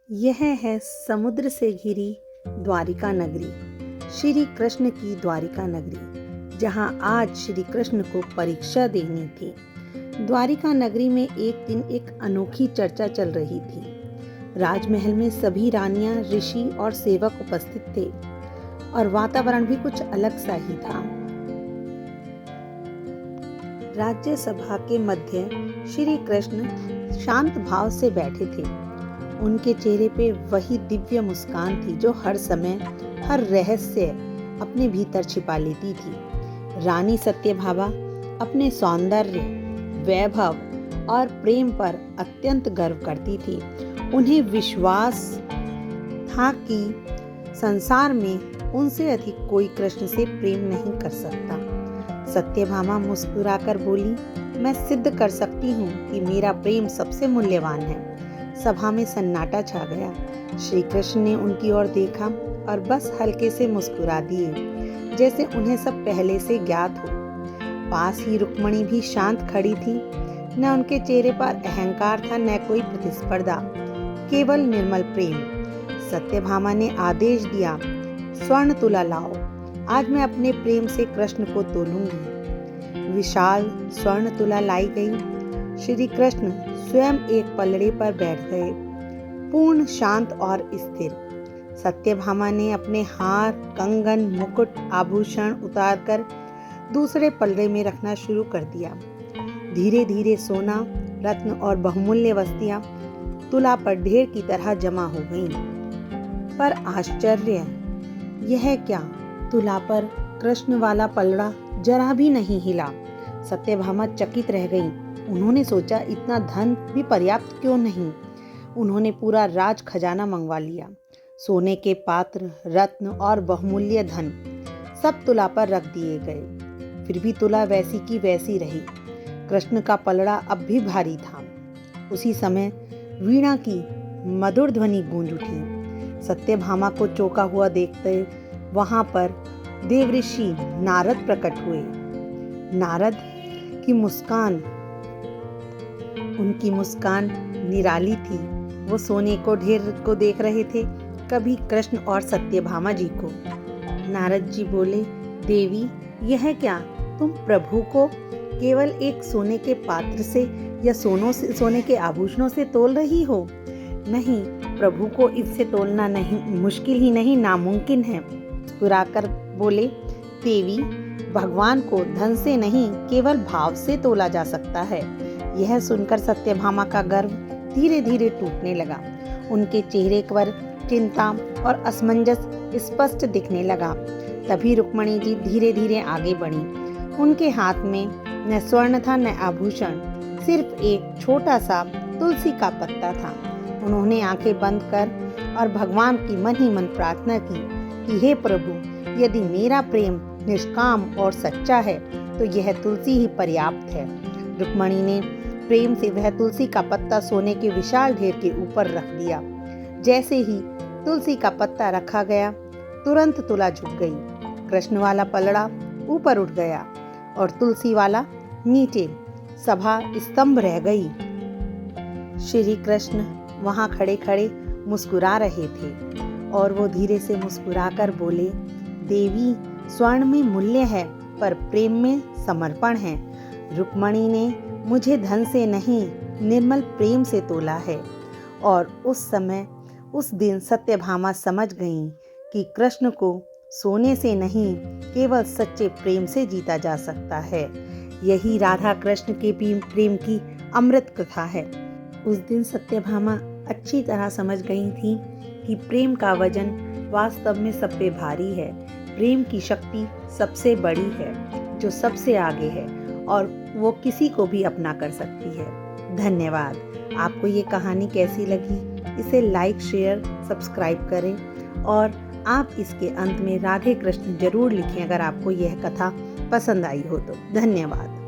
यह है समुद्र से घिरी द्वारिका नगरी, श्री कृष्ण की द्वारिका नगरी, जहां आज श्री कृष्ण को परीक्षा देनी थी। द्वारिका नगरी में एक दिन एक अनोखी चर्चा चल रही थी। राजमहल में सभी रानियां, ऋषि और सेवक उपस्थित थे और वातावरण भी कुछ अलग सा ही था। राज्य सभा के मध्य श्री कृष्ण शांत भाव से बैठे थे। उनके चेहरे पे वही दिव्य मुस्कान थी जो हर समय हर रहस्य अपने भीतर छिपा लेती थी। रानी सत्यभामा अपने सौंदर्य, वैभव और प्रेम पर अत्यंत गर्व करती थी। उन्हें विश्वास था कि संसार में उनसे अधिक कोई कृष्ण से प्रेम नहीं कर सकता। सत्यभामा मुस्कुराकर बोली, मैं सिद्ध कर सकती हूँ कि मेरा प्रेम सबसे मूल्यवान है। सभा में सन्नाटा छा गया। श्री कृष्ण ने उनकी ओर देखा और बस हल्के से मुस्कुरा दिए, जैसे उन्हें सब पहले से ज्ञात हो। पास ही रुक्मणी भी शांत खड़ी थी। न उनके चेहरे पर अहंकार था, न कोई प्रतिस्पर्धा, केवल निर्मल प्रेम। सत्यभामा ने आदेश दिया, स्वर्ण तुला लाओ, आज मैं अपने प्रेम से कृष्ण को तोलूंगी। विशाल स्वर्ण तुला लाई गई। श्री कृष्ण स्वयं एक पलड़े पर बैठ गए, पूर्ण शांत और स्थिर। सत्यभामा ने अपने हार, कंगन, मुकुट, आभूषण उतारकर दूसरे पलड़े में रखना शुरू कर दिया। धीरे धीरे सोना, रत्न और बहुमूल्य वस्तुएं तुला पर ढेर की तरह जमा हो गईं। पर आश्चर्य, यह क्या, तुला पर कृष्ण वाला पलड़ा जरा भी नहीं हिला। सत्यभामा चकित रह गईं। उन्होंने सोचा, इतना धन भी पर्याप्त क्यों नहीं। उन्होंने पूरा राज खजाना मंगवा लिया। सोने के पात्र, रत्न और बहुमूल्य धन सब तुला पर रख दिए गए। फिर भी तुला वैसी की वैसी रही। कृष्ण का पलड़ा अब भी भारी था। उसी समय वीणा की मधुर ध्वनि गूंज उठी। सत्यभामा को चौंका हुआ देखते वहां पर देवऋषि नारद प्रकट हुए। नारद की मुस्कान, उनकी मुस्कान निराली थी। वो सोने को ढेर को देख रहे थे, कभी कृष्ण और सत्यभामा जी को। नारद जी बोले, देवी, यह क्या, तुम प्रभु को केवल एक सोने के पात्र से या सोने के आभूषणों से तोल रही हो? नहीं, प्रभु को इससे तोलना नहीं, मुश्किल ही नहीं, नामुमकिन है। मुस्कुराकर बोले, देवी, भगवान को धन से नहीं, केवल भाव से तोला जा सकता है। यह सुनकर सत्यभामा का गर्व धीरे धीरे टूटने लगा। उनके चेहरे पर चिंता और असमंजस स्पष्ट दिखने लगा। तभी रुक्मणी जी धीरे धीरे आगे बढ़ी। उनके हाथ में न स्वर्ण था, न आभूषण, सिर्फ एक छोटा सा तुलसी का पत्ता था। उन्होंने आंखें बंद कर और भगवान की मन ही मन प्रार्थना की कि हे प्रभु, यदि मेरा प्रेम निष्काम और सच्चा है तो यह तुलसी ही पर्याप्त है। रुक्मणी ने प्रेम से वह तुलसी का पत्ता सोने के विशाल ढेर के ऊपर रख दिया। जैसे ही तुलसी का पत्ता रखा गया, तुरंत तुला झुक गई। कृष्ण वाला पलड़ा ऊपर उठ गया और तुलसी वाला नीचे। सभा स्तंभ रह गई। श्री कृष्ण वहां खड़े खड़े मुस्कुरा रहे थे और वो धीरे से मुस्कुराकर बोले, देवी, स्वर्ण में मूल्य है पर प्रेम में समर्पण है। रुक्मणी ने मुझे धन से नहीं, निर्मल प्रेम से तोला है। और उस दिन सत्यभामा समझ गईं कि कृष्ण को सोने से नहीं, केवल सच्चे प्रेम से जीता जा सकता है। यही राधा कृष्ण के प्रेम की अमृत कथा है। उस दिन सत्यभामा अच्छी तरह समझ गई थी कि प्रेम का वजन वास्तव में सब पे भारी है। प्रेम की शक्ति सबसे बड़ी है, जो सबसे आगे है और वो किसी को भी अपना कर सकती है। धन्यवाद। आपको ये कहानी कैसी लगी? इसे लाइक, शेयर, सब्सक्राइब करें और आप इसके अंत में राधे कृष्ण जरूर लिखें अगर आपको यह कथा पसंद आई हो तो। धन्यवाद।